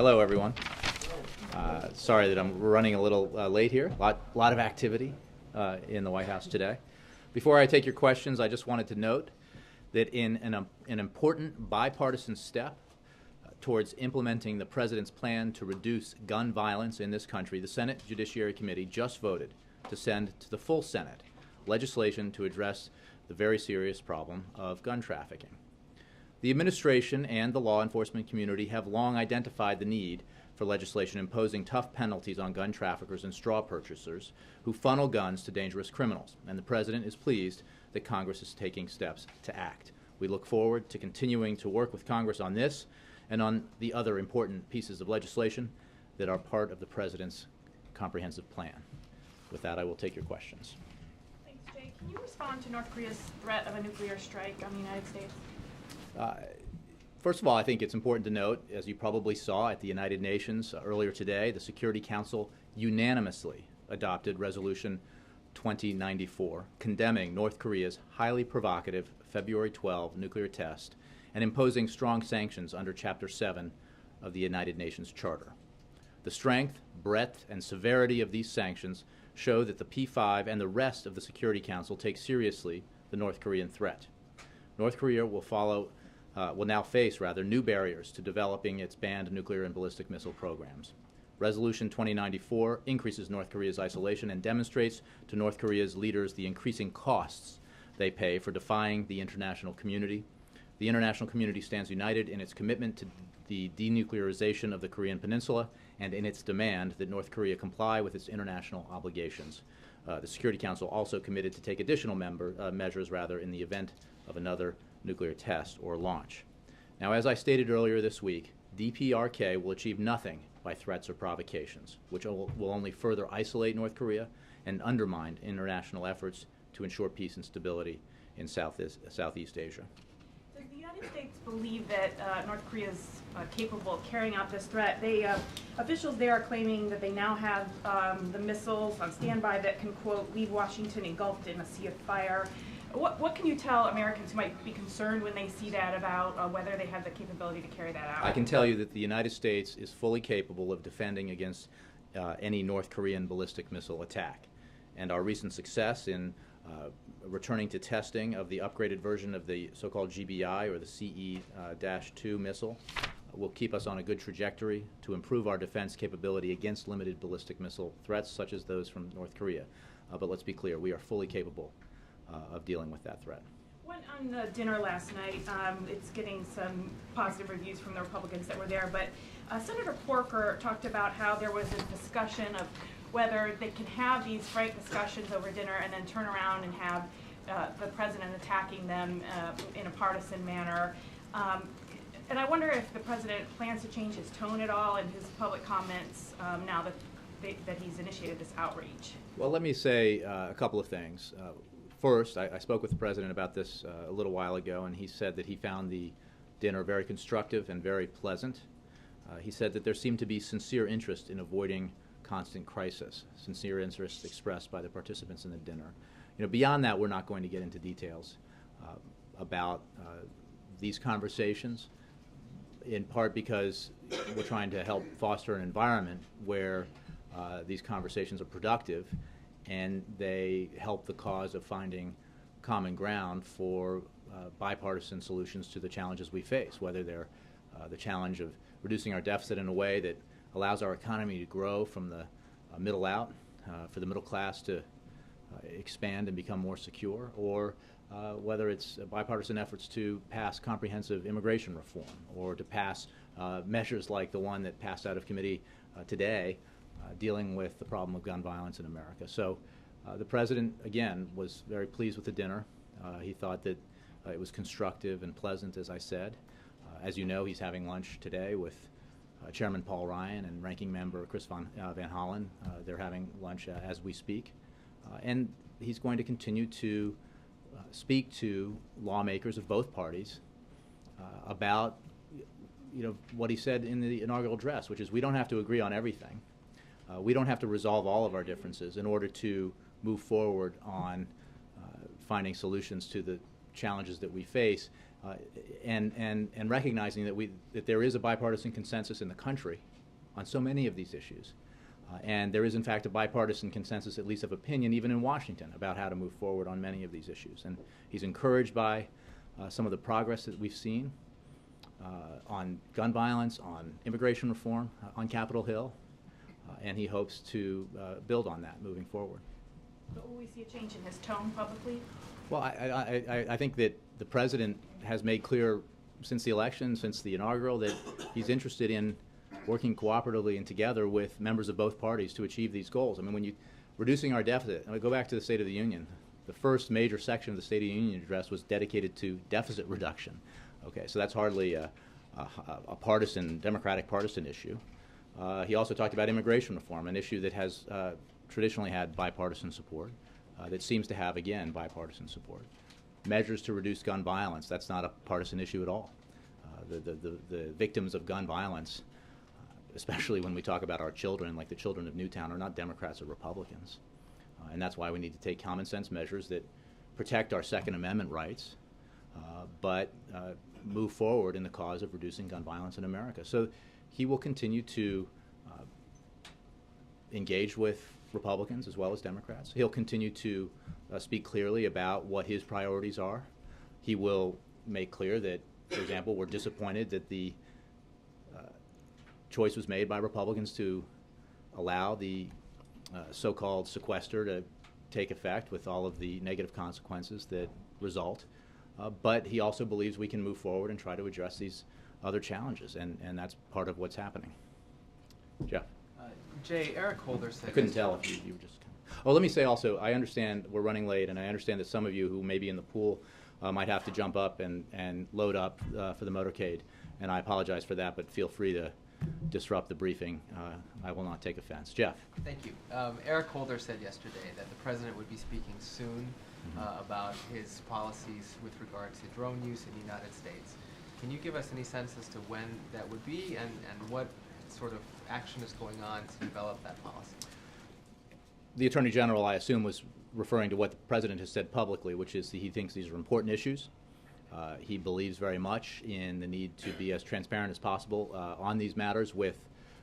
Hello, everyone. Sorry that I'm running a little late here. A lot of activity in the White House today. Before I take your questions, I just wanted to note that in an important bipartisan step towards implementing the President's plan to reduce gun violence in this country, the Senate Judiciary Committee just voted to send to the full Senate legislation to address the very serious problem of gun trafficking. The administration and the law enforcement community have long identified the need for legislation imposing tough penalties on gun traffickers and straw purchasers who funnel guns to dangerous criminals, and the President is pleased that Congress is taking steps to act. We look forward to continuing to work with Congress on this and on the other important pieces of legislation that are part of the President's comprehensive plan. With that, I will take your questions. Thanks, Jay. Can you respond to North Korea's threat of a nuclear strike on the United States? First of all, I think it's important to note, as you probably saw at the United Nations earlier today, the Security Council unanimously adopted Resolution 2094, condemning North Korea's highly provocative February 12 nuclear test and imposing strong sanctions under Chapter 7 of the United Nations Charter. The strength, breadth, and severity of these sanctions show that the P5 and the rest of the Security Council take seriously the North Korean threat. North Korea will now face new barriers to developing its banned nuclear and ballistic missile programs. Resolution 2094 increases North Korea's isolation and demonstrates to North Korea's leaders the increasing costs they pay for defying the international community. The international community stands united in its commitment to the denuclearization of the Korean Peninsula and in its demand that North Korea comply with its international obligations. The Security Council also committed to take additional measures in the event of another nuclear test or launch. Now, as I stated earlier this week, DPRK will achieve nothing by threats or provocations, which will only further isolate North Korea and undermine international efforts to ensure peace and stability in Southeast Asia. Does the United States believe that North Korea is capable of carrying out this threat? Officials there are claiming that they now have the missiles on standby that can, quote, leave Washington engulfed in a sea of fire. What can you tell Americans who might be concerned when they see that about whether they have the capability to carry that out? I can tell you that the United States is fully capable of defending against any North Korean ballistic missile attack. And our recent success in returning to testing of the upgraded version of the so-called GBI, or the CE-2 missile, will keep us on a good trajectory to improve our defense capability against limited ballistic missile threats such as those from North Korea. But let's be clear, we are fully capable of dealing with that threat. Went on the dinner last night. It's getting some positive reviews from the Republicans that were there, but Senator Porker talked about how there was a discussion of whether they can have these frank discussions over dinner and then turn around and have the president attacking them in a partisan manner. And I wonder if the president plans to change his tone at all in his public comments now that he's initiated this outreach. Well, let me say a couple of things. First, I spoke with the president about this a little while ago, and he said that he found the dinner very constructive and very pleasant. He said that there seemed to be sincere interest in avoiding constant crisis, sincere interest expressed by the participants in the dinner. Beyond that, we're not going to get into details about these conversations, in part because we're trying to help foster an environment where these conversations are productive and they help the cause of finding common ground for bipartisan solutions to the challenges we face, whether they're the challenge of reducing our deficit in a way that allows our economy to grow from the middle out, for the middle class to expand and become more secure, or whether it's bipartisan efforts to pass comprehensive immigration reform or to pass measures like the one that passed out of committee today, dealing with the problem of gun violence in America. So the president, again, was very pleased with the dinner. He thought that it was constructive and pleasant, as I said. As you know, he's having lunch today with Chairman Paul Ryan and Ranking Member Chris Van Hollen. They're having lunch as we speak. And he's going to continue to speak to lawmakers of both parties about what he said in the inaugural address, which is we don't have to agree on everything. We don't have to resolve all of our differences in order to move forward on finding solutions to the challenges that we face. and recognizing that there is a bipartisan consensus in the country on so many of these issues. And there is, in fact, a bipartisan consensus, at least of opinion, even in Washington, about how to move forward on many of these issues. And he's encouraged by some of the progress that we've seen on gun violence, on immigration reform, on Capitol Hill, and he hopes to build on that moving forward. But will we see a change in his tone publicly? Well, I think that the president has made clear since the election, since the inaugural, that he's interested in working cooperatively and together with members of both parties to achieve these goals. I mean, when you reducing our deficit, and we go back to the State of the Union, the first major section of the State of the Union address was dedicated to deficit reduction. Okay, so that's hardly a partisan, Democratic partisan issue. He also talked about immigration reform, an issue that has traditionally had bipartisan support, that seems to have, again, bipartisan support. Measures to reduce gun violence, that's not a partisan issue at all. The victims of gun violence, especially when we talk about our children, like the children of Newtown, are not Democrats or Republicans. And that's why we need to take common sense measures that protect our Second Amendment rights, but move forward in the cause of reducing gun violence in America. So he will continue to engage with Republicans as well as Democrats. He'll continue to speak clearly about what his priorities are. He will make clear that, for example, we're disappointed that the choice was made by Republicans to allow the so-called sequester to take effect with all of the negative consequences that result. But he also believes we can move forward and try to address these other challenges, and that's part of what's happening. Jeff? Jay, Eric Holder said... I couldn't tell if you were just... Oh, let me say also, I understand we're running late, and I understand that some of you who may be in the pool might have to jump up and load up for the motorcade, and I apologize for that, but feel free to disrupt the briefing. I will not take offense. Jeff? Thank you. Eric Holder said yesterday that the president would be speaking soon about his policies with regard to drone use in the United States. Can you give us any sense as to when that would be and what sort of action is going on to develop that policy? The Attorney General, I assume, was referring to what the President has said publicly, which is that he thinks these are important issues. He believes very much in the need to be as transparent as possible on these matters with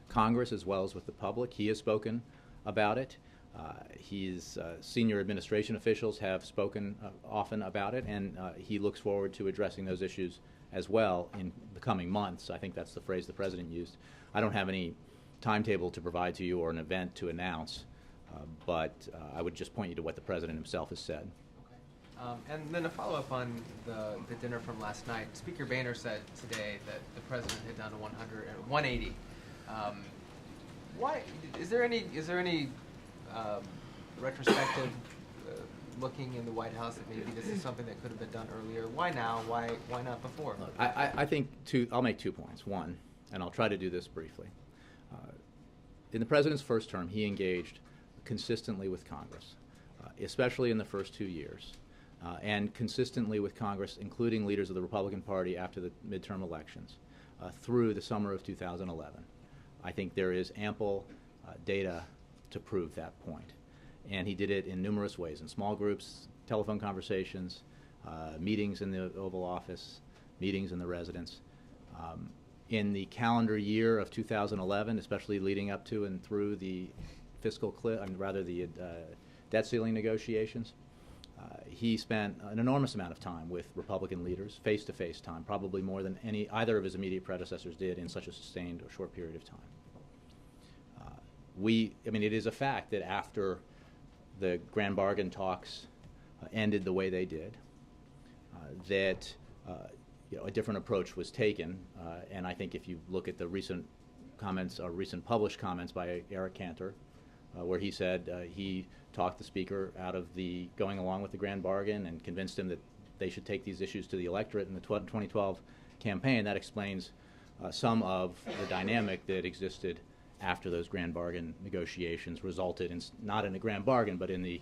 Congress as well as with the public. He has spoken about it. His senior administration officials have spoken often about it, and he looks forward to addressing those issues as well in the coming months. I think that's the phrase the President used. I don't have any timetable to provide to you or an event to announce, but I would just point you to what the President himself has said. And then a follow-up on the dinner from last night. Speaker Boehner said today that the president had done a 180. Why is there any retrospective looking in the White House that maybe this is something that could have been done earlier? Why now? Why not before? Look, I think I'll make 2 points. One, and I'll try to do this briefly. In the president's first term, he engaged consistently with Congress, especially in the first 2 years. And consistently with Congress, including leaders of the Republican Party after the midterm elections, through the summer of 2011. I think there is ample data to prove that point. And he did it in numerous ways, in small groups, telephone conversations, meetings in the Oval Office, meetings in the residence. In the calendar year of 2011, especially leading up to and through the the debt ceiling negotiations, he spent an enormous amount of time with Republican leaders, face-to-face time, probably more than either of his immediate predecessors did in such a sustained or short period of time. It is a fact that after the grand bargain talks ended the way they did, that a different approach was taken, and I think if you look at the recent comments, or recent published comments by Eric Cantor, where he said he talked the Speaker out of going along with the grand bargain and convinced him that they should take these issues to the electorate in the 2012 campaign. That explains some of the dynamic that existed after those grand bargain negotiations resulted in, not in a grand bargain, but in the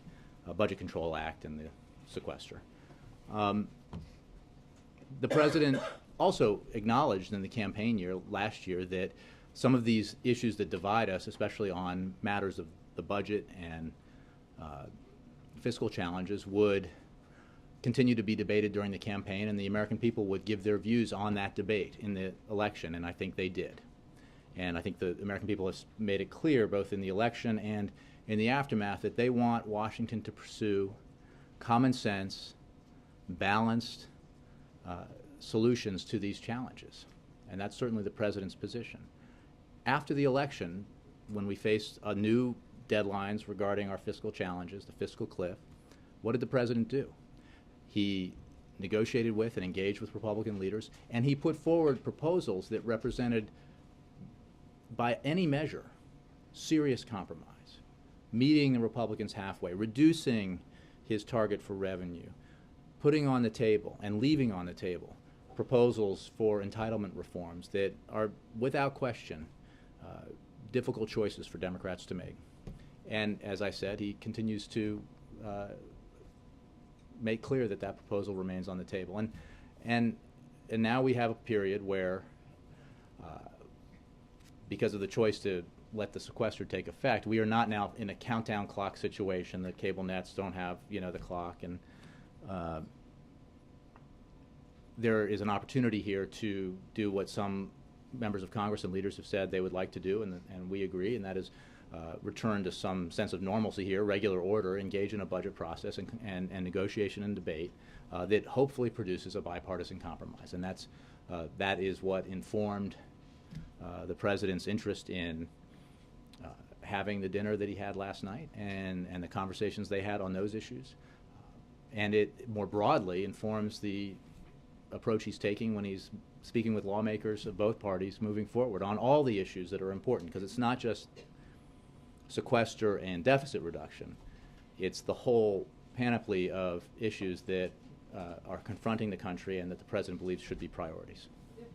Budget Control Act and the sequester. The President also acknowledged in the campaign year last year that some of these issues that divide us, especially on matters of the budget and fiscal challenges, would continue to be debated during the campaign, and the American people would give their views on that debate in the election, and I think they did. And I think the American people have made it clear, both in the election and in the aftermath, that they want Washington to pursue common sense, balanced solutions to these challenges. And that's certainly the president's position. After the election, when we faced new deadlines regarding our fiscal challenges, the fiscal cliff, what did the president do? He negotiated with and engaged with Republican leaders, and he put forward proposals that represented, by any measure, serious compromise, meeting the Republicans halfway, reducing his target for revenue, putting on the table and leaving on the table proposals for entitlement reforms that are, without question, difficult choices for Democrats to make. And as I said, he continues to make clear that that proposal remains on the table. And now we have a period where, because of the choice to let the sequester take effect, we are not now in a countdown clock situation. The cable nets don't have, the clock, and there is an opportunity here to do what some members of Congress and leaders have said they would like to do, and we agree, and that is return to some sense of normalcy here, regular order, engage in a budget process and negotiation and debate that hopefully produces a bipartisan compromise. And that is what informed the president's interest in having the dinner that he had last night and the conversations they had on those issues. And it more broadly informs the approach he's taking when he's speaking with lawmakers of both parties moving forward on all the issues that are important, because it's not just sequester and deficit reduction. It's the whole panoply of issues that are confronting the country and that the president believes should be priorities.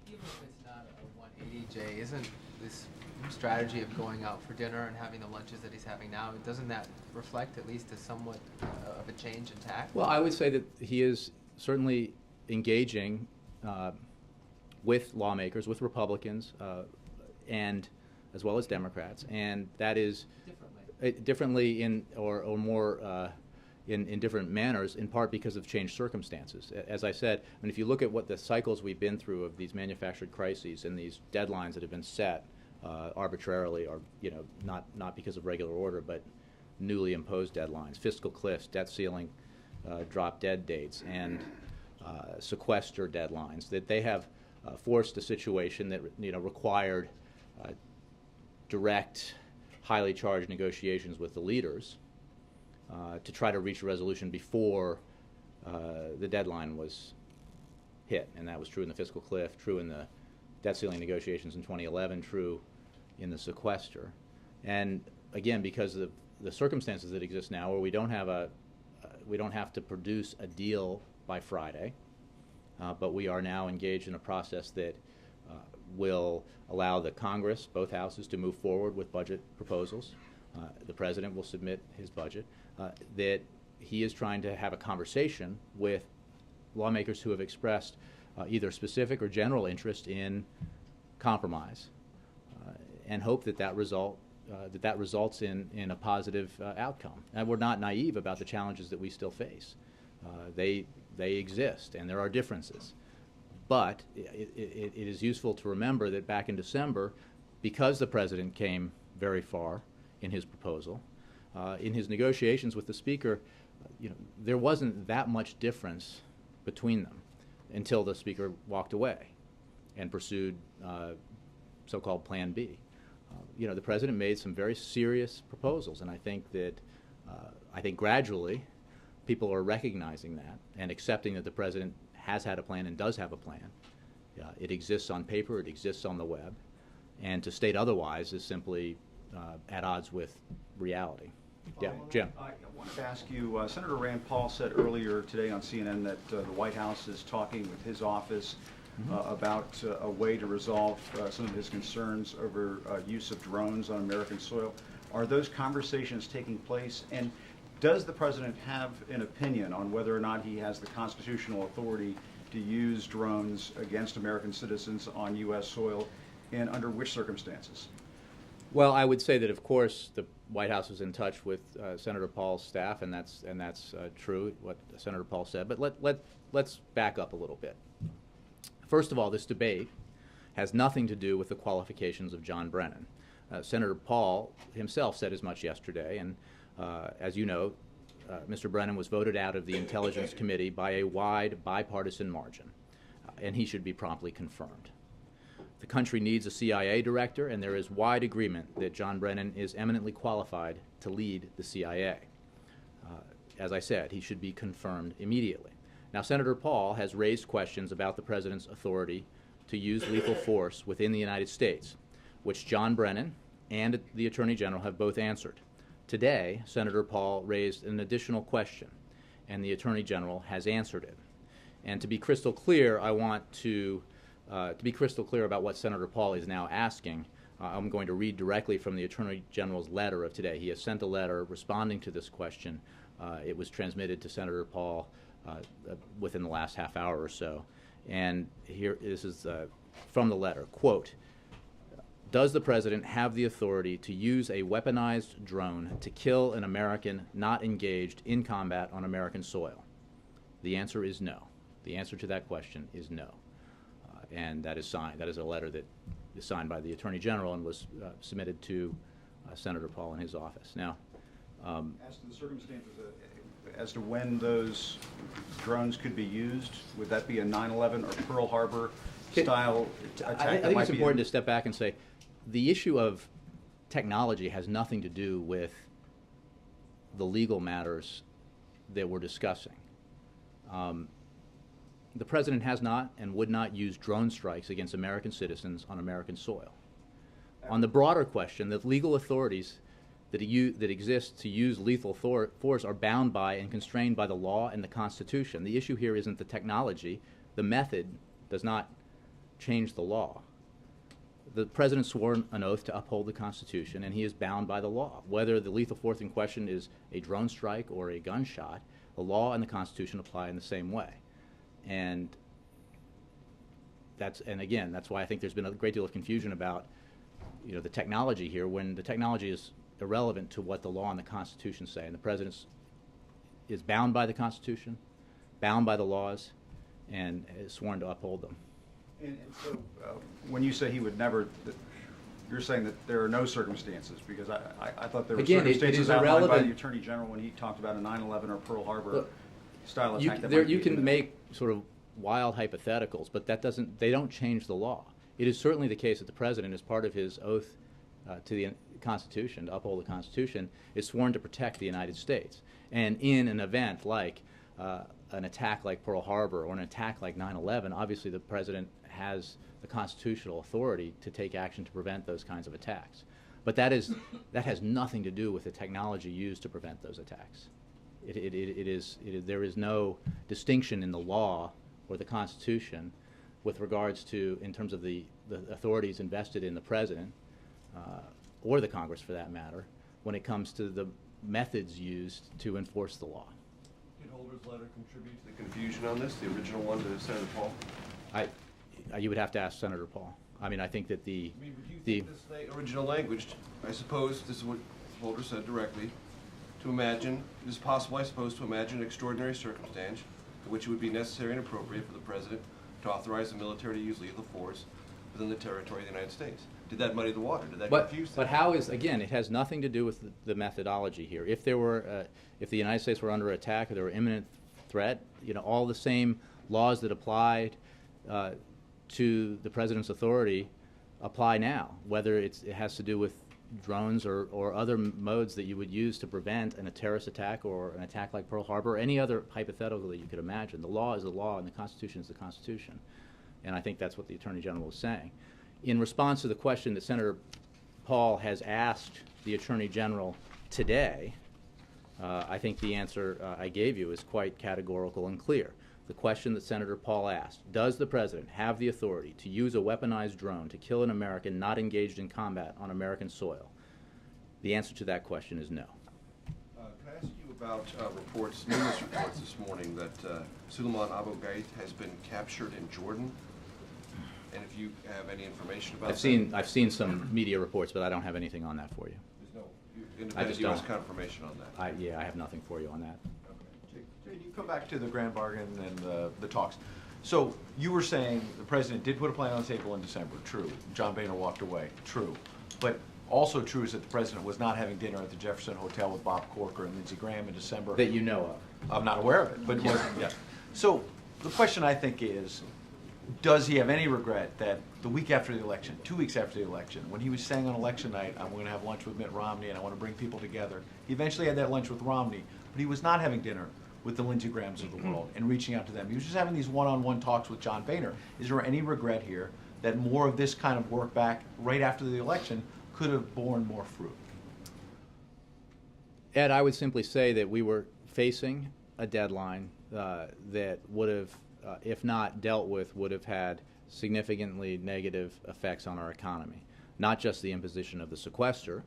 Even if it's not a 180, Jay, isn't this strategy of going out for dinner and having the lunches that he's having now, doesn't that reflect at least a somewhat of a change in tack? Well, I would say that he is certainly engaging with lawmakers, with Republicans, and as well as Democrats, and that is differently in or more in different manners, in part because of changed circumstances. As I said, I mean, if you look at what the cycles we've been through of these manufactured crises and these deadlines that have been set arbitrarily, or not because of regular order, but newly imposed deadlines, fiscal cliffs, debt ceiling, drop dead dates, and sequester deadlines, that they have forced a situation that required direct, highly charged negotiations with the leaders to try to reach a resolution before the deadline was hit. And that was true in the fiscal cliff, true in the debt ceiling negotiations in 2011, true in the sequester. And again, because of the circumstances that exist now, where we don't have to produce a deal by Friday, but we are now engaged in a process that will allow the Congress, both houses, to move forward with budget proposals. The president will submit his budget. That he is trying to have a conversation with lawmakers who have expressed either specific or general interest in compromise, and hope that results in a positive outcome. And we're not naive about the challenges that we still face. They exist, and there are differences. But it is useful to remember that back in December, because the president came very far in his proposal, in his negotiations with the Speaker, there wasn't that much difference between them until the Speaker walked away and pursued so-called Plan B. The president made some very serious proposals, and I think gradually people are recognizing that and accepting that the president has had a plan and does have a plan. It exists on paper, it exists on the web, and to state otherwise is simply at odds with reality. Yeah, Jim. I wanted to ask you, Senator Rand Paul said earlier today on CNN that the White House is talking with his office about a way to resolve some of his concerns over use of drones on American soil. Are those conversations taking place? And does the president have an opinion on whether or not he has the constitutional authority to use drones against American citizens on U.S. soil, and under which circumstances? Well, I would say that, of course, the White House is in touch with Senator Paul's staff, and that's true, what Senator Paul said. But let's back up a little bit. First of all, this debate has nothing to do with the qualifications of John Brennan. Senator Paul himself said as much yesterday, and as you know, Mr. Brennan was voted out of the Intelligence Committee by a wide bipartisan margin, and he should be promptly confirmed. The country needs a CIA director, and there is wide agreement that John Brennan is eminently qualified to lead the CIA. As I said, he should be confirmed immediately. Now, Senator Paul has raised questions about the President's authority to use lethal force within the United States, which John Brennan and the Attorney General have both answered. Today, Senator Paul raised an additional question, and the Attorney General has answered it. And to be crystal clear, I want to be crystal clear about what Senator Paul is now asking. I'm going to read directly from the Attorney General's letter of today. He has sent a letter responding to this question. It was transmitted to Senator Paul within the last half hour or so. And here, this is from the letter. Quote, "Does the President have the authority to use a weaponized drone to kill an American not engaged in combat on American soil?" The answer is no. The answer to that question is no. And that is signed. That is a letter that is signed by the Attorney General and was submitted to Senator Paul in his office. Now, as to the circumstances, as to when those drones could be used, would that be a 9/11 or Pearl Harbor style attack? I think it's important to step back and say the issue of technology has nothing to do with the legal matters that we're discussing. The President has not and would not use drone strikes against American citizens on American soil. On the broader question, the legal authorities that exist to use lethal force are bound by and constrained by the law and the Constitution. The issue here isn't the technology. The method does not change the law. The President swore an oath to uphold the Constitution, and he is bound by the law. Whether the lethal force in question is a drone strike or a gunshot, the law and the Constitution apply in the same way. And again, that's why I think there's been a great deal of confusion about, the technology here, when the technology is irrelevant to what the law and the Constitution say. And the President is bound by the Constitution, bound by the laws, and is sworn to uphold them. And so, when you say he would never, you're saying that there are no circumstances, because I thought there were circumstances outlined by the Attorney General when he talked about a 9/11 or Pearl Harbor style attack. You can make sort of wild hypotheticals, but they don't change the law. It is certainly the case that the President, as part of his oath to the Constitution, to uphold the Constitution, is sworn to protect the United States. And in an event like an attack like Pearl Harbor or an attack like 9/11, obviously the President has the constitutional authority to take action to prevent those kinds of attacks. But that has nothing to do with the technology used to prevent those attacks. There is no distinction in the law or the Constitution with regards to, in terms of the authorities invested in the President, or the Congress for that matter, when it comes to the methods used to enforce the law. Did Holder's letter contribute to the confusion on this, the original one to Senator Paul? You would have to ask Senator Paul. I mean, I think that would you think this original language, I suppose this is what Holder said directly, to imagine, it is possible, I suppose, to imagine an extraordinary circumstance in which it would be necessary and appropriate for the President to authorize the military to use lethal force within the territory of the United States. Did that muddy the water? Did that confuse them? But how is, again, it has nothing to do with the methodology here. If there were, if the United States were under attack or there were imminent threat, all the same laws that applied to the President's authority apply now, whether it has to do with drones or other modes that you would use to prevent a terrorist attack or an attack like Pearl Harbor or any other hypothetical that you could imagine. The law is the law and the Constitution is the Constitution. And I think that's what the Attorney General is saying. In response to the question that Senator Paul has asked the Attorney General today, I think the answer I gave you is quite categorical and clear. The question that Senator Paul asked, does the President have the authority to use a weaponized drone to kill an American not engaged in combat on American soil? The answer to that question is no. Can I ask you about numerous reports this morning that Suleiman Abu Ghait has been captured in Jordan? And if you have any information about I've seen some media reports, but I don't have anything on that for you. there's no independent U.S. don't. confirmation on that. I have nothing for you on that. Can you come back to the grand bargain and the talks? So you were saying the president did put a plan on the table in December, true. John Boehner walked away, true. But also true is that the president was not having dinner at the Jefferson Hotel with Bob Corker and Lindsey Graham in December. That you know of. I'm not aware of it, but it was, yeah. So the question I think is, does he have any regret that the week after the election, 2 weeks after the election, when he was saying on election night, I'm going to have lunch with Mitt Romney and I want to bring people together, he eventually had that lunch with Romney, but he was not having dinner with the Lindsey Grahams of the world and reaching out to them. He was just having these one-on-one talks with John Boehner. Is there any regret here that more of this kind of work back right after the election could have borne more fruit? Ed, I would simply say that we were facing a deadline that would have, if not dealt with, would have had significantly negative effects on our economy. Not just the imposition of the sequester,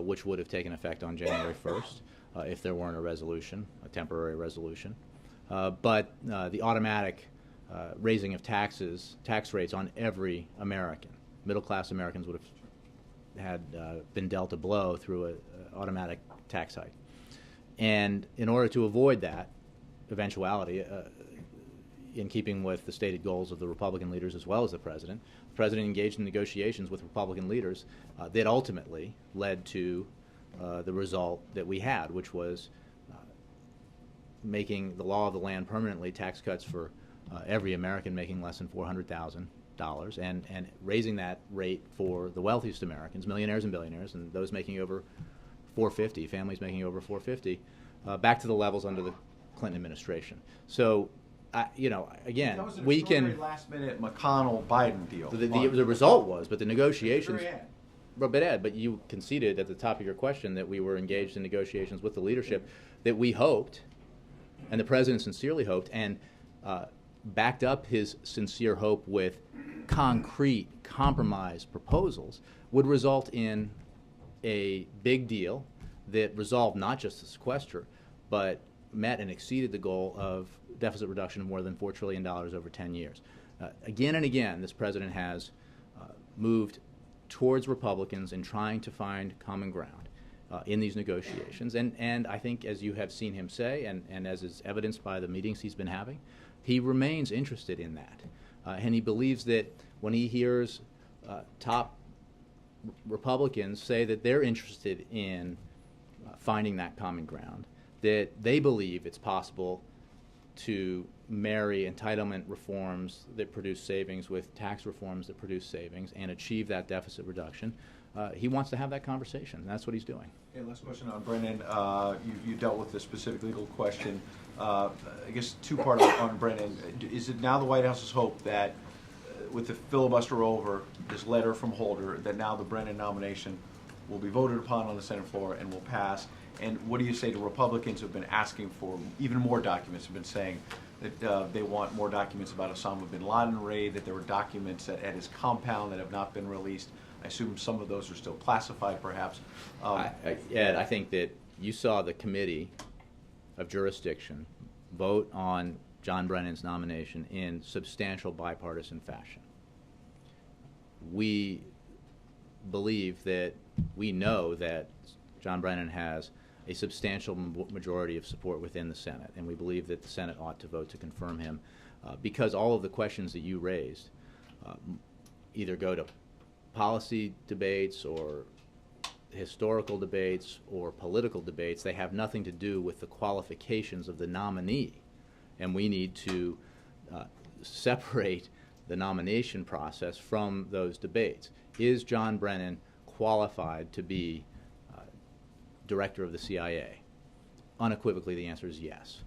which would have taken effect on January 1st if there weren't a resolution, a temporary resolution, but the automatic raising of tax rates on every American. Middle-class Americans would have been dealt a blow through an automatic tax hike. And in order to avoid that eventuality, in keeping with the stated goals of the Republican leaders as well as the president engaged in negotiations with Republican leaders that ultimately led to the result that we had, which was making the law of the land permanently, tax cuts for every American making less than $400,000, and raising that rate for the wealthiest Americans, millionaires and billionaires, and those making over $450,000, families making over $450,000, back to the levels under the Clinton administration. So, again, That was an we extraordinary can. last-minute McConnell-Biden deal. The result was, but the negotiations. Very end. But Ed, but you conceded at the top of your question that we were engaged in negotiations with the leadership that we hoped, and the president sincerely hoped, and backed up his sincere hope with concrete compromise proposals, would result in a big deal that resolved not just the sequester, but met and exceeded the goal of deficit reduction of more than $4 trillion over 10 years. Again and again, this president has moved towards Republicans in trying to find common ground in these negotiations. And I think, as you have seen him say, and as is evidenced by the meetings he's been having, he remains interested in that. And he believes that when he hears top Republicans say that they're interested in finding that common ground, that they believe it's possible to marry entitlement reforms that produce savings with tax reforms that produce savings and achieve that deficit reduction. He wants to have that conversation, and that's what he's doing. Okay, last question on Brennan. You dealt with the specific legal question. I guess two-part on Brennan. Is it now the White House's hope that with the filibuster over, this letter from Holder, that now the Brennan nomination will be voted upon on the Senate floor and will pass? And what do you say to Republicans who have been asking for even more documents, have been saying that they want more documents about Osama bin Laden raid, that there were documents at his compound that have not been released? I assume some of those are still classified, perhaps. Ed, I think that you saw the Committee of Jurisdiction vote on John Brennan's nomination in substantial bipartisan fashion. We believe that we know that John Brennan has a substantial majority of support within the Senate, and we believe that the Senate ought to vote to confirm him because all of the questions that you raised either go to policy debates or historical debates or political debates. They have nothing to do with the qualifications of the nominee, and we need to separate the nomination process from those debates. Is John Brennan qualified to be director of the CIA? Unequivocally, the answer is yes.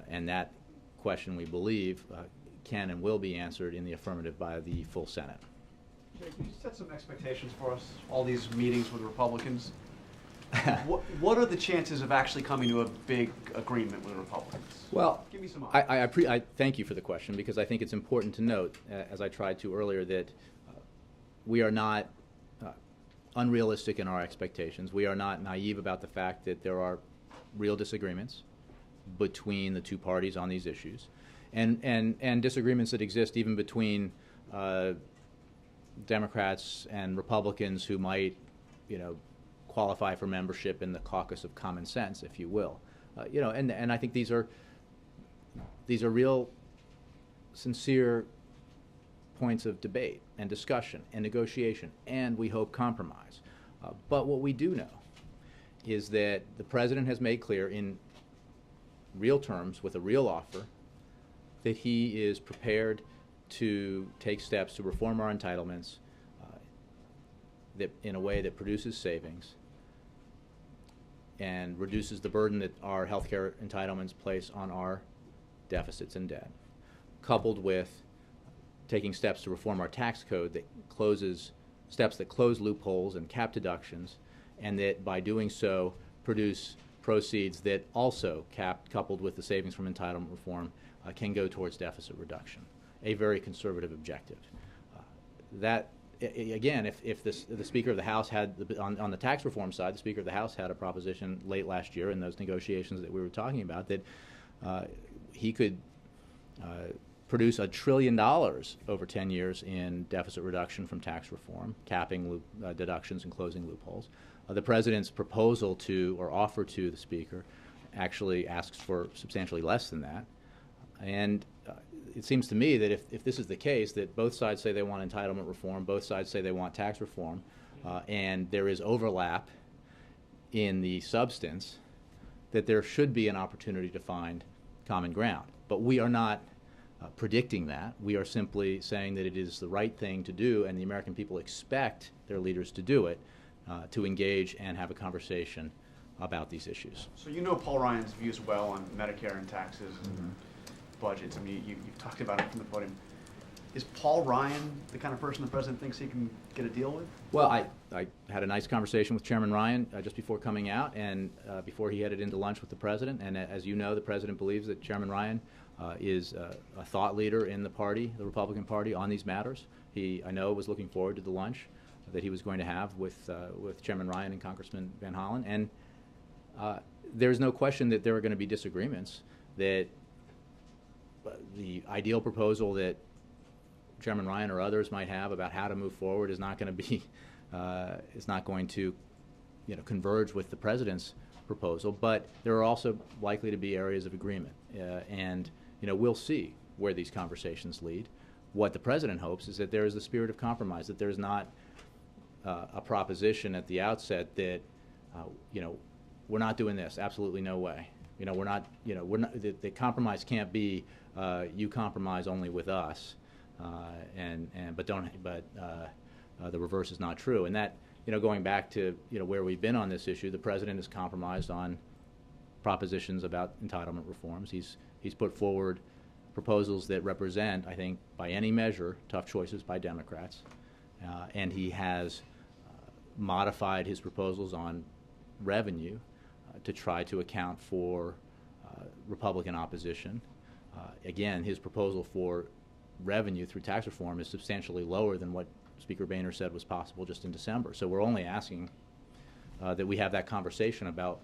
And that question, we believe, can and will be answered in the affirmative by the full Senate. Jay, can you set some expectations for us, all these meetings with Republicans? What are the chances of actually coming to a big agreement with Republicans? Well, give me some I thank you for the question, because I think it's important to note, as I tried to earlier, that we are not unrealistic in our expectations. We are not naive about the fact that there are real disagreements between the two parties on these issues, and disagreements that exist even between Democrats and Republicans who might, qualify for membership in the caucus of common sense, if you will. And I think these are real, sincere points of debate and discussion and negotiation, and we hope compromise. But what we do know is that the president has made clear in real terms, with a real offer, that he is prepared to take steps to reform our entitlements that in a way that produces savings and reduces the burden that our health care entitlements place on our deficits and debt, coupled with taking steps to reform our tax code that steps that close loopholes and cap deductions, and that by doing so produce proceeds that also, coupled with the savings from entitlement reform, can go towards deficit reduction. A very conservative objective. Again, if the Speaker of the House had, on the tax reform side, the Speaker of the House had a proposition late last year in those negotiations that we were talking about that he could produce $1 trillion over 10 years in deficit reduction from tax reform, capping deductions and closing loopholes. The President's proposal to, or offer to the Speaker, actually asks for substantially less than that. And it seems to me that if this is the case, that both sides say they want entitlement reform, both sides say they want tax reform, and there is overlap in the substance, that there should be an opportunity to find common ground. But we are not predicting that. We are simply saying that it is the right thing to do, and the American people expect their leaders to do it, to engage and have a conversation about these issues. So you know Paul Ryan's views well on Medicare and taxes and budgets. I mean, you've talked about it from the podium. Is Paul Ryan the kind of person the president thinks he can get a deal with? Well, I had a nice conversation with Chairman Ryan just before coming out, and before he headed into lunch with the president. And as you know, the president believes that Chairman Ryan is a thought leader in the party, the Republican Party, on these matters. He, I know, was looking forward to the lunch that he was going to have with Chairman Ryan and Congressman Van Hollen. And there's no question that there are going to be disagreements, that the ideal proposal that Chairman Ryan or others might have about how to move forward is not going to be, is not going to, converge with the president's proposal. But there are also likely to be areas of agreement, and we'll see where these conversations lead. What the president hopes is that there is the spirit of compromise, that there's not a proposition at the outset that, we're not doing this. Absolutely no way. We're not. The compromise can't be you compromise only with us, but the reverse is not true. And that, going back to where we've been on this issue, the president has compromised on propositions about entitlement reforms. He's put forward proposals that represent, I think, by any measure, tough choices by Democrats, and he has modified his proposals on revenue to try to account for Republican opposition. Again, his proposal for revenue through tax reform is substantially lower than what Speaker Boehner said was possible just in December. So we're only asking that we have that conversation about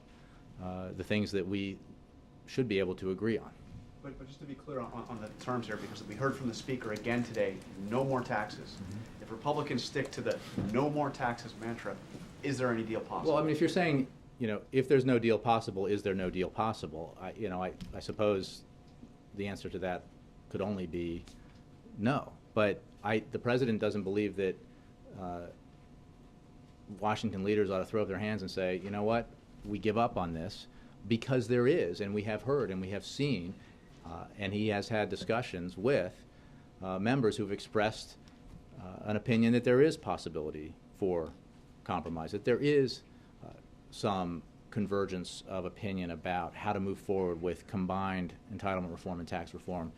the things that we should be able to agree on. But just to be clear on the terms here, because we heard from the Speaker again today, no more taxes. If Republicans stick to the no more taxes mantra, is there any deal possible? Well, I mean, if you're saying, if there's no deal possible, is there no deal possible? I suppose the answer to that could only be no. But the president doesn't believe that Washington leaders ought to throw up their hands and say, you know what, we give up on this, because there is, and we have heard and we have seen, and he has had discussions with members who've expressed an opinion that there is possibility for compromise, that there is some convergence of opinion about how to move forward with combined entitlement reform and tax reform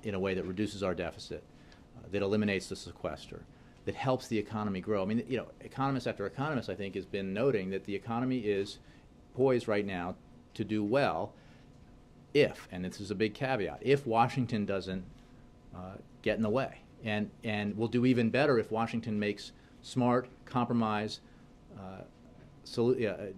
in a way that reduces our deficit, that eliminates the sequester, that helps the economy grow. I mean, economist after economist, I think, has been noting that the economy is poised right now to do well if, and this is a big caveat, if Washington doesn't get in the way. And will do even better if Washington makes smart, compromise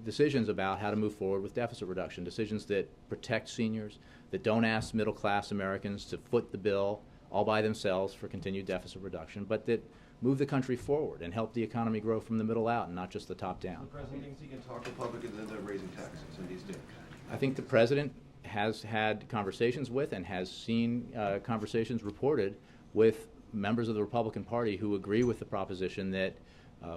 decisions about how to move forward with deficit reduction, decisions that protect seniors, that don't ask middle-class Americans to foot the bill all by themselves for continued deficit reduction, but that move the country forward and help the economy grow from the middle out and not just the top down. The president thinks he can talk Republicans into raising taxes, and he's doing. I think the president has had conversations with and has seen conversations reported with members of the Republican Party who agree with the proposition that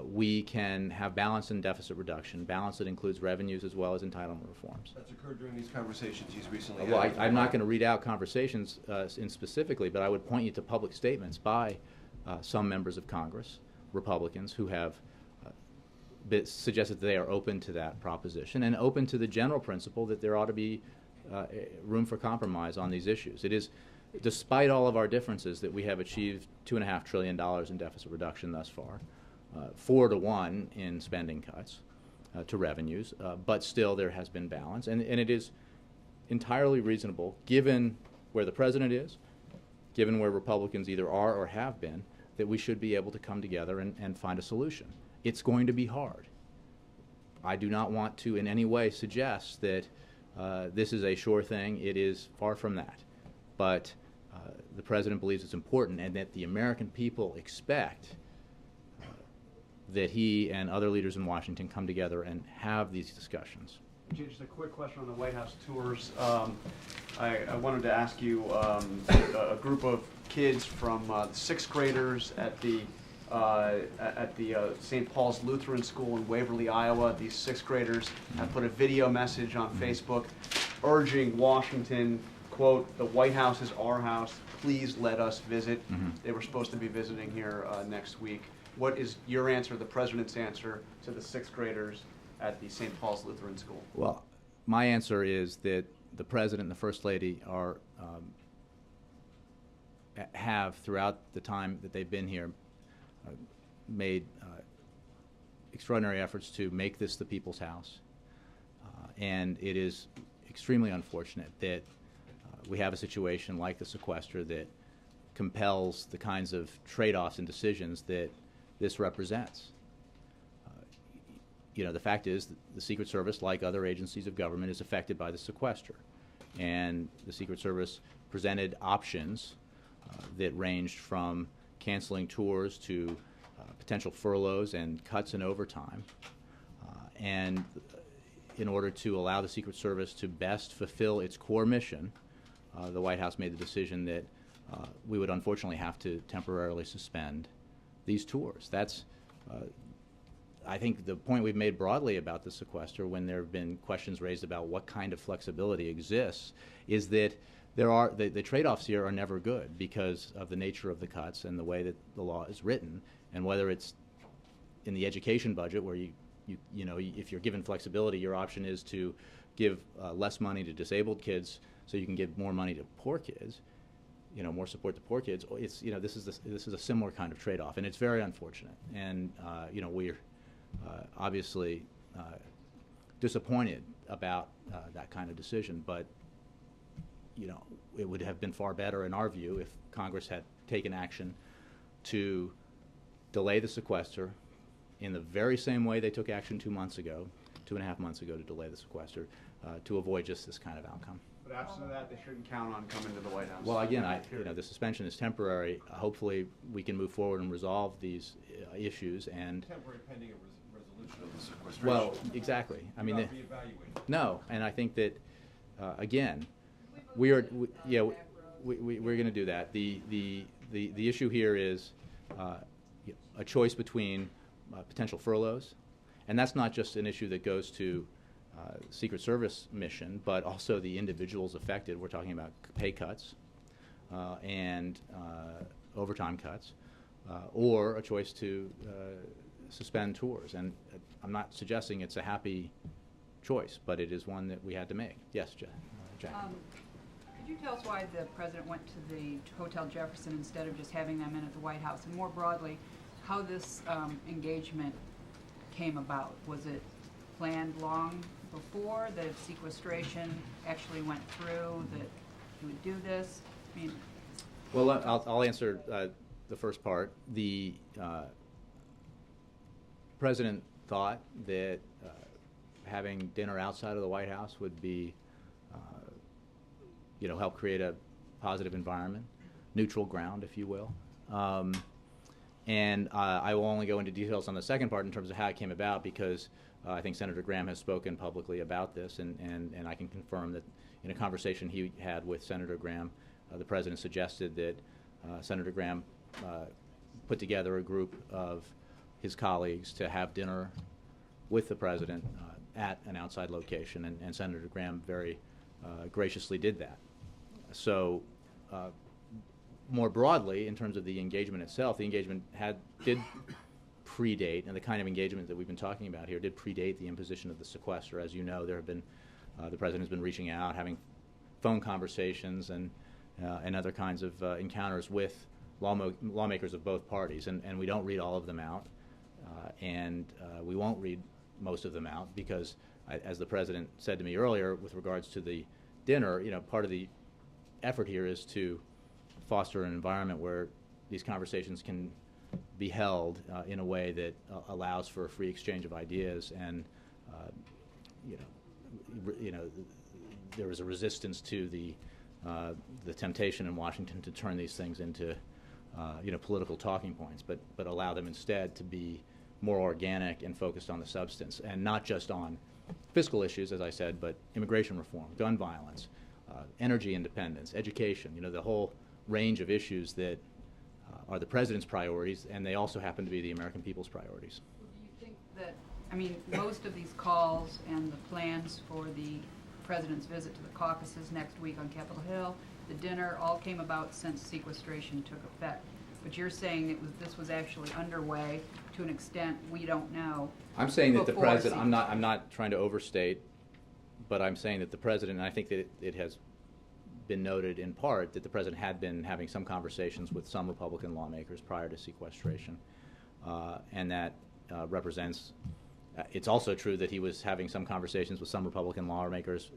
we can have balance in deficit reduction, balance that includes revenues as well as entitlement reforms. That's occurred during these conversations he's recently had. Well, I'm not going to read out conversations in specifically, but I would point you to public statements by some members of Congress, Republicans, who have suggested that they are open to that proposition and open to the general principle that there ought to be room for compromise on these issues. It is, despite all of our differences, that we have achieved $2.5 trillion in deficit reduction thus far, 4 to 1 in spending cuts to revenues, but still there has been balance, and it is entirely reasonable, given where the president is, given where Republicans either are or have been, that we should be able to come together and find a solution. It's going to be hard. I do not want to in any way suggest that this is a sure thing. It is far from that. But the president believes it's important and that the American people expect that he and other leaders in Washington come together and have these discussions. Just a quick question on the White House tours. I wanted to ask you, a group of kids from sixth graders at the St. Paul's Lutheran School in Waverly, Iowa. These sixth graders have put a video message on Facebook urging Washington, quote, "The White House is our house. Please let us visit." They were supposed to be visiting here next week. What is your answer, the president's answer, to the sixth graders at the St. Paul's Lutheran School? Well, my answer is that the president and the first lady are have, throughout the time that they've been here, made extraordinary efforts to make this the people's house. And it is extremely unfortunate that we have a situation like the sequester that compels the kinds of trade-offs and decisions that this represents. You know, the fact is that the Secret Service, like other agencies of government, is affected by the sequester. And the Secret Service presented options that ranged from canceling tours to potential furloughs and cuts in overtime. And in order to allow the Secret Service to best fulfill its core mission, the White House made the decision that we would unfortunately have to temporarily suspend these tours. That's, I think, the point we've made broadly about the sequester when there have been questions raised about what kind of flexibility exists is that the trade-offs here are never good because of the nature of the cuts and the way that the law is written, and whether it's in the education budget where you know, if you're given flexibility, your option is to give less money to disabled kids so you can give more money to poor kids, you know, more support to poor kids. It's, you know, this is a similar kind of trade-off, and it's very unfortunate. And you know, we're obviously disappointed about that kind of decision, but you know, it would have been far better in our view if Congress had taken action to delay the sequester in the very same way they took action 2.5 months ago to delay the sequester, to avoid just this kind of outcome. But absent of that, they shouldn't count on coming to the White House. Well, again, you know, the suspension is temporary. Hopefully, we can move forward and resolve these issues. And Temporary pending a resolution of the sequestration. well, exactly. I mean, Not reevaluated. no, and I think that again, we're going to do that. The issue here is a choice between potential furloughs, and that's not just an issue that goes to Secret Service mission, but also the individuals affected. We're talking about pay cuts and overtime cuts, or a choice to suspend tours. And I'm not suggesting it's a happy choice, but it is one that we had to make. Yes, Jack. Could you tell us why the president went to the Hotel Jefferson instead of just having them in at the White House? And more broadly, how this engagement came about? Was it planned long before, that if sequestration actually went through, that he would do this? I mean, well, I'll answer the first part. The president thought that having dinner outside of the White House would be, you know, help create a positive environment neutral ground, if you will. And I will only go into details on the second part in terms of how it came about, because I think Senator Graham has spoken publicly about this, and I can confirm that in a conversation he had with Senator Graham, the President suggested that Senator Graham put together a group of his colleagues to have dinner with the President at an outside location, and Senator Graham very graciously did that. So more broadly, in terms of the engagement itself, the engagement did predate, and the kind of engagement that we've been talking about here did predate the imposition of the sequester. As you know, there have been, the President has been reaching out, having phone conversations and other kinds of encounters with lawmakers of both parties, and we don't read all of them out, and we won't read most of them out because, as the President said to me earlier with regards to the dinner, part of the effort here is to foster an environment where these conversations can be held in a way that allows for a free exchange of ideas, and there is a resistance to the temptation in Washington to turn these things into political talking points, but allow them instead to be more organic and focused on the substance, and not just on fiscal issues, as I said, but immigration reform, gun violence, energy independence, education, the whole range of issues that are the President's priorities, and they also happen to be the American people's priorities. Do you think that, most of these calls and the plans for the President's visit to the caucuses next week on Capitol Hill, the dinner, all came about since sequestration took effect. But you're saying this was actually underway to an extent we don't know. I'm saying that the President, I'm not trying to overstate, but I'm saying that the President, and I think that it has been noted in part that the President had been having some conversations with some Republican lawmakers prior to sequestration, and that represents, it's also true that he was having some conversations with some Republican lawmakers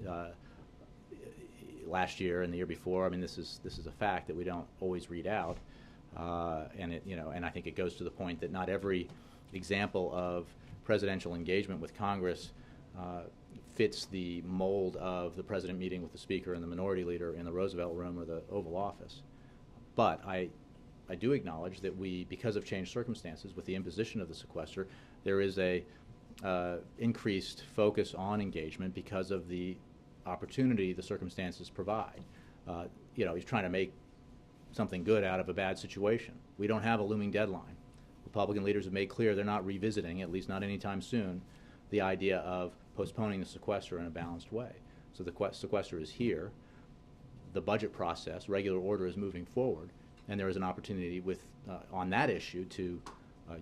last year and the year before. This is a fact that we don't always read out, and I think it goes to the point that not every example of presidential engagement with Congress fits the mold of the President meeting with the Speaker and the Minority Leader in the Roosevelt Room or the Oval Office. But I do acknowledge that because of changed circumstances with the imposition of the sequester, there is a increased focus on engagement because of the opportunity the circumstances provide. He's trying to make something good out of a bad situation. We don't have a looming deadline. Republican leaders have made clear they're not revisiting, at least not anytime soon, the idea of postponing the sequester in a balanced way. So the sequester is here. The budget process, regular order, is moving forward, and there is an opportunity on that issue to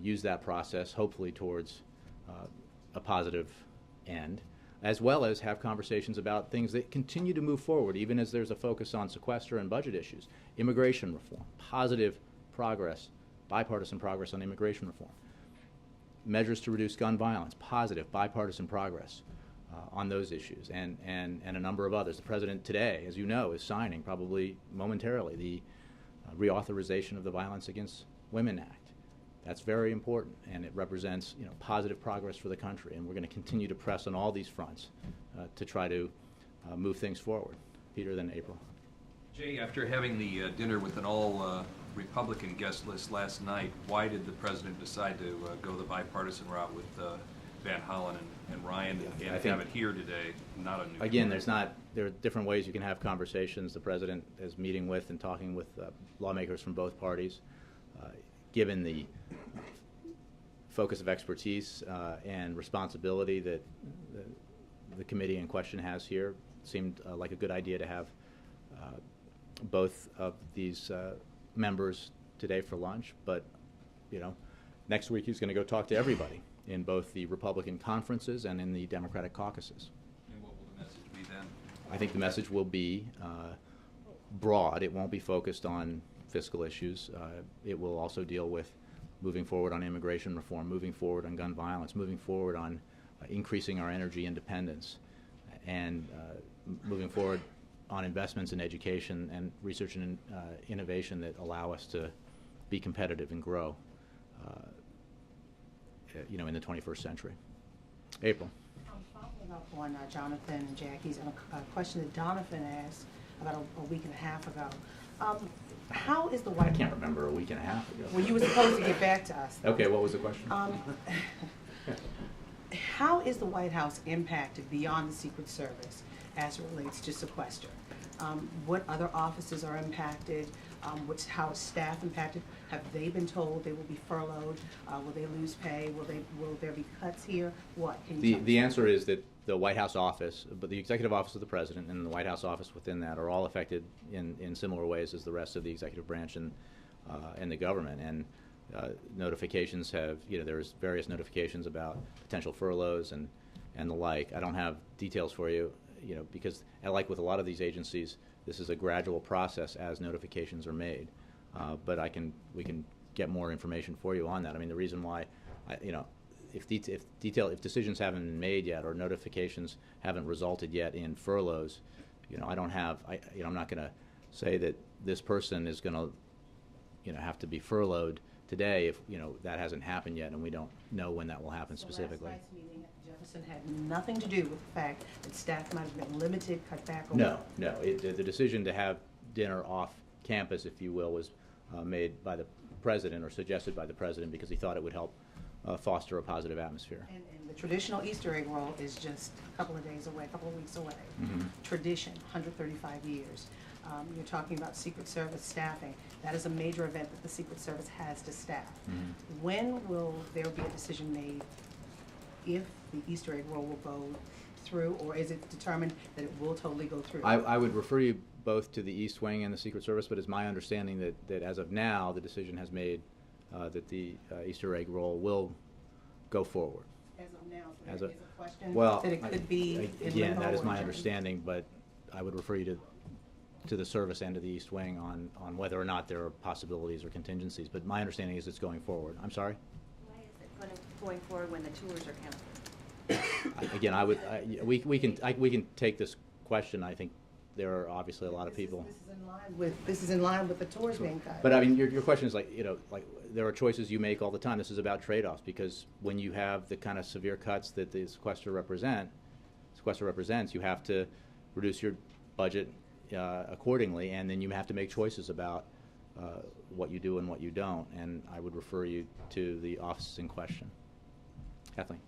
use that process, hopefully towards a positive end, as well as have conversations about things that continue to move forward, even as there's a focus on sequester and budget issues. Immigration reform, positive progress, bipartisan progress on immigration reform. Measures to reduce gun violence, positive bipartisan progress on those issues, and a number of others. The President today, as you know, is signing, probably momentarily, the reauthorization of the Violence Against Women Act. That's very important, and it represents positive progress for the country, and we're going to continue to press on all these fronts to try to move things forward. Peter, then April. Jay, after having the dinner with an all Republican guest list last night, why did the President decide to go the bipartisan route with Van Hollen and Ryan and have it here today, not a new Again, there are different ways you can have conversations. The President is meeting with and talking with lawmakers from both parties. Given the focus of expertise and responsibility that the committee in question has here, it seemed like a good idea to have both of these members today for lunch. But next week he's going to go talk to everybody in both the Republican conferences and in the Democratic caucuses. And what will the message be then? I think the message will be broad. It won't be focused on fiscal issues. It will also deal with moving forward on immigration reform, moving forward on gun violence, moving forward on increasing our energy independence, and moving forward on investments in education and research and innovation that allow us to be competitive and grow in the 21st century. April. Following up on Jonathan and Jackie's question that Donovan asked about a week and a half ago. How is the I White can't remember, a week and a half ago. Well, you were supposed to get back to us. Okay, what was the question? How is the White House impacted beyond the Secret Service as it relates to sequester? What other offices are impacted? How is staff impacted? Have they been told they will be furloughed? Will they lose pay? Will there be cuts here? What? Can you tell me? The answer is that the White House office, but the executive office of the president and the White House office within that are all affected in similar ways as the rest of the executive branch and the government. And notifications have, there's various notifications about potential furloughs and the like. I don't have details for you, because like with a lot of these agencies, this is a gradual process as notifications are made. But we can get more information for you on that. I mean, the reason why, if decisions haven't been made yet or notifications haven't resulted yet in furloughs, I'm not going to say that this person is going to, have to be furloughed today if that hasn't happened yet and we don't know when that will happen specifically. Last night's meeting at Jefferson had nothing to do with the fact that staff might have been limited, cut back. Or No. The decision to have dinner off campus, if you will, was made by the president or suggested by the president because he thought it would help foster a positive atmosphere. And the traditional Easter egg roll is just a couple of days away, a couple of weeks away. Mm-hmm. Tradition, 135 years. You're talking about Secret Service staffing. That is a major event that the Secret Service has to staff. Mm-hmm. When will there be a decision made if the Easter egg roll will go through, or is it determined that it will totally go through? I would refer you both to the East Wing and the Secret Service, but it's my understanding that as of now, the decision has made that the Easter egg roll will go forward. As of now, so As there a- is a question Well, that it could be in again, limbo that is or my adjourned? understanding, but I would refer you to the service and to the East Wing on whether or not there are possibilities or contingencies. But my understanding is it's going forward. I'm sorry? Why is it going forward when the tours are canceled? Again, we can take this question. I think there are obviously a lot of people. This is in line with the tours being cut. But I mean, your question is like there are choices you make all the time. This is about trade-offs because when you have the kind of severe cuts that the sequester represents, you have to reduce your budget accordingly, and then you have to make choices about what you do and what you don't. And I would refer you to the offices in question. Kathleen.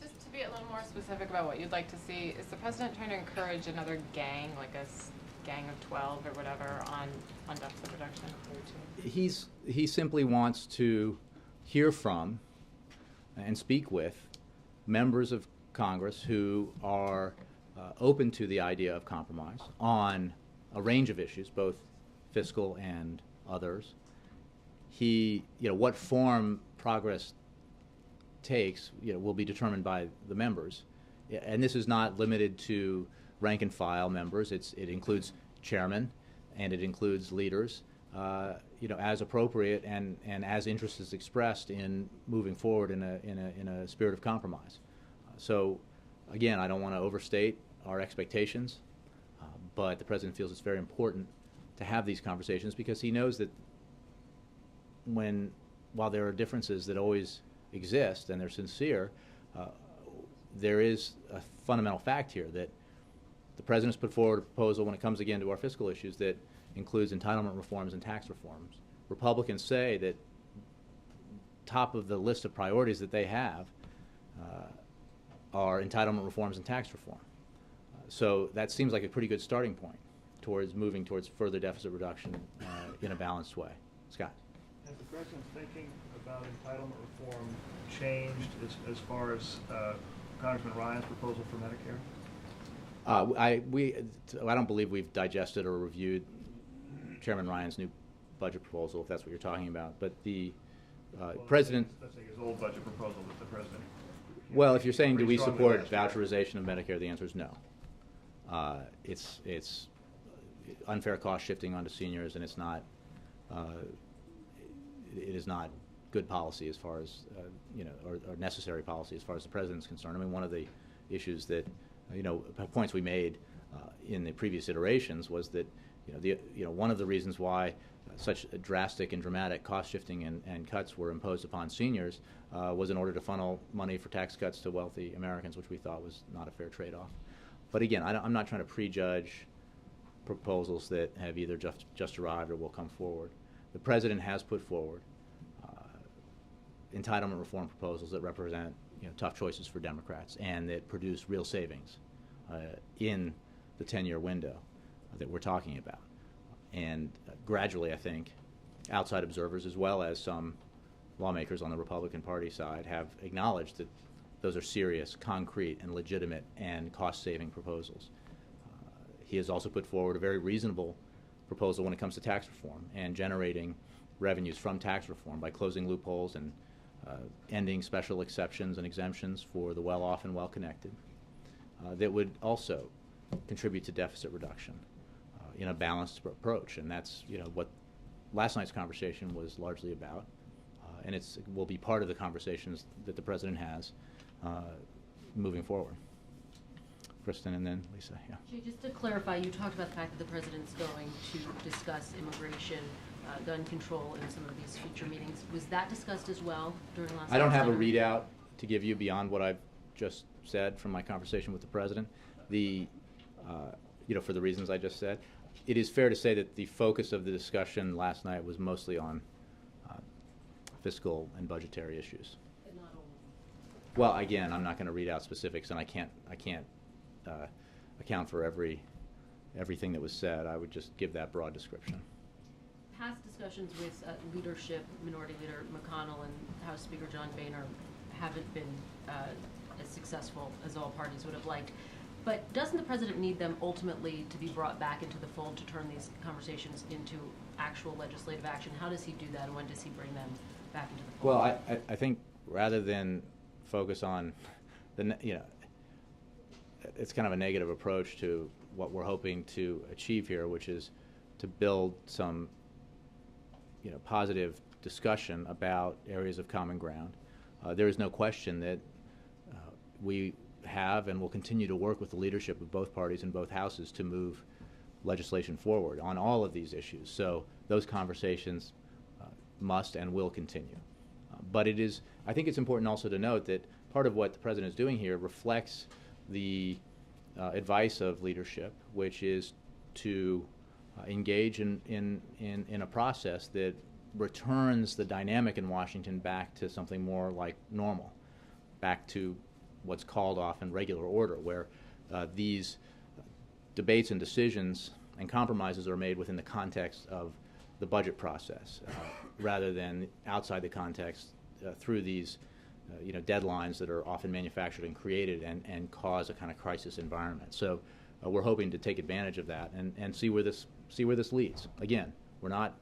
Just to be a little more specific about what you'd like to see, is the president trying to encourage another gang, like a gang of 12 or whatever, on deficit reduction? He simply wants to hear from and speak with members of Congress who are open to the idea of compromise on a range of issues, both fiscal and others. What form progress takes, will be determined by the members, and this is not limited to rank and file members. It includes chairmen, and it includes leaders, as appropriate and as interest is expressed in moving forward in a spirit of compromise. So, again, I don't want to overstate our expectations, but the president feels it's very important to have these conversations because he knows that while there are differences that always exist and they're sincere, there is a fundamental fact here that the president's put forward a proposal when it comes again to our fiscal issues that includes entitlement reforms and tax reforms. Republicans say that top of the list of priorities that they have are entitlement reforms and tax reform. So that seems like a pretty good starting point towards moving towards further deficit reduction in a balanced way. Scott. Has the president's thinking about entitlement reform changed as far as Congressman Ryan's proposal for Medicare? I don't believe we've digested or reviewed Chairman Ryan's new budget proposal, if that's what you're talking about. But the president. That's like his old budget proposal that the president. Well, if you're saying do we support voucherization of Medicare, the answer is no. It's unfair cost shifting onto seniors, and it is not good policy as far as or necessary policy as far as the president's concerned. I mean, one of the issues that points we made in the previous iterations was that one of the reasons why such drastic and dramatic cost shifting and cuts were imposed upon seniors was in order to funnel money for tax cuts to wealthy Americans, which we thought was not a fair trade-off. But again, I'm not trying to prejudge proposals that have either just arrived or will come forward. The President has put forward entitlement reform proposals that represent tough choices for Democrats and that produce real savings in the 10-year window that we're talking about. And gradually, I think, outside observers as well as some lawmakers on the Republican Party side have acknowledged that those are serious, concrete, and legitimate and cost-saving proposals. He has also put forward a very reasonable proposal when it comes to tax reform and generating revenues from tax reform by closing loopholes and ending special exceptions and exemptions for the well-off and well-connected that would also contribute to deficit reduction in a balanced approach. And that's what last night's conversation was largely about. And it will be part of the conversations that the President has moving forward. Kristen and then Lisa. Yeah. Jay, just to clarify, you talked about the fact that the President's going to discuss immigration, gun control in some of these future meetings. Was that discussed as well during last night's I don't have a dinner? readout to give you beyond what I've just said from my conversation with the President. For the reasons I just said, it is fair to say that the focus of the discussion last night was mostly on fiscal and budgetary issues. But not only. Well, again, I'm not going to read out specifics, and I can't account for everything that was said. I would just give that broad description. Past discussions with leadership, Minority Leader McConnell and House Speaker John Boehner haven't been as successful as all parties would have liked. But doesn't the President need them ultimately to be brought back into the fold to turn these conversations into actual legislative action? How does he do that, and when does he bring them back into the fold? Well, I think rather than focus on it's kind of a negative approach to what we're hoping to achieve here, which is to build some positive discussion about areas of common ground. There is no question that we have and will continue to work with the leadership of both parties in both houses to move legislation forward on all of these issues. So those conversations must and will continue. But I think it's important also to note that part of what the President is doing here reflects the advice of leadership, which is to engage in a process that returns the dynamic in Washington back to something more like normal, back to what's called often regular order, where these debates and decisions and compromises are made within the context of the budget process, rather than outside the context through these deadlines that are often manufactured and created and cause a kind of crisis environment. So we're hoping to take advantage of that and see where this leads. Again, we're not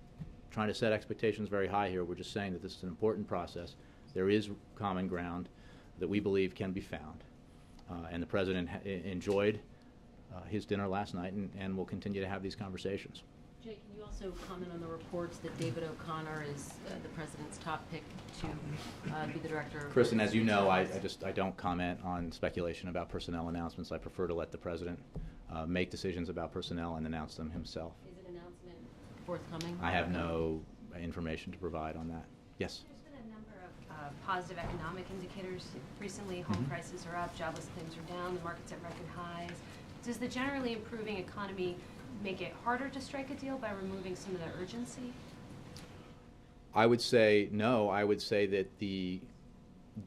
trying to set expectations very high here. We're just saying that this is an important process. There is common ground that we believe can be found. And the President enjoyed his dinner last night and will continue to have these conversations. Jay, can you also comment on the reports that David O'Connor is the President's top pick to be the director of... Kristen, as you know, I don't comment on speculation about personnel announcements. I prefer to let the President make decisions about personnel and announce them himself. Is an announcement forthcoming? I have no information to provide on that. Yes? There's been a number of positive economic indicators recently. Home prices are up, jobless claims are down, the market's at record highs. Does the generally improving economy make it harder to strike a deal by removing some of the urgency? I would say no. I would say that the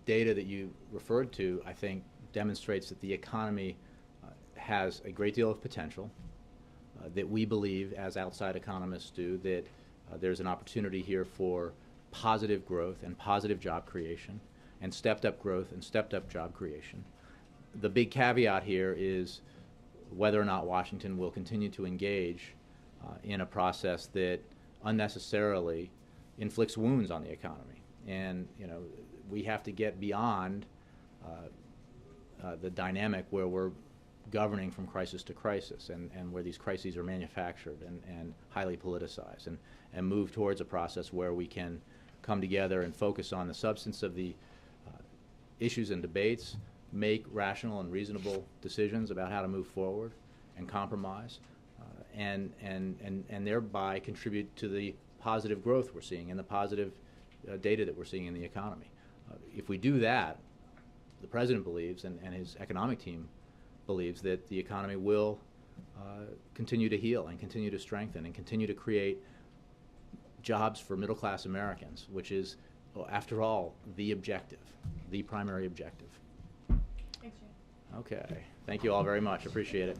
data that you referred to, I think, demonstrates that the economy has a great deal of potential, that we believe, as outside economists do, that there's an opportunity here for positive growth and positive job creation and stepped up growth and stepped up job creation. The big caveat here is whether or not Washington will continue to engage in a process that unnecessarily inflicts wounds on the economy. And we have to get beyond the dynamic where we're governing from crisis to crisis and where these crises are manufactured and highly politicized, and move towards a process where we can come together and focus on the substance of the issues and debates, make rational and reasonable decisions about how to move forward and compromise, and thereby contribute to the positive growth we're seeing and the positive data that we're seeing in the economy. If we do that, the President believes, and his economic team believes, that the economy will continue to heal and continue to strengthen and continue to create jobs for middle-class Americans, which is, well, after all, the objective, the primary objective. Thanks, Jane. Okay. Thank you all very much. Appreciate it.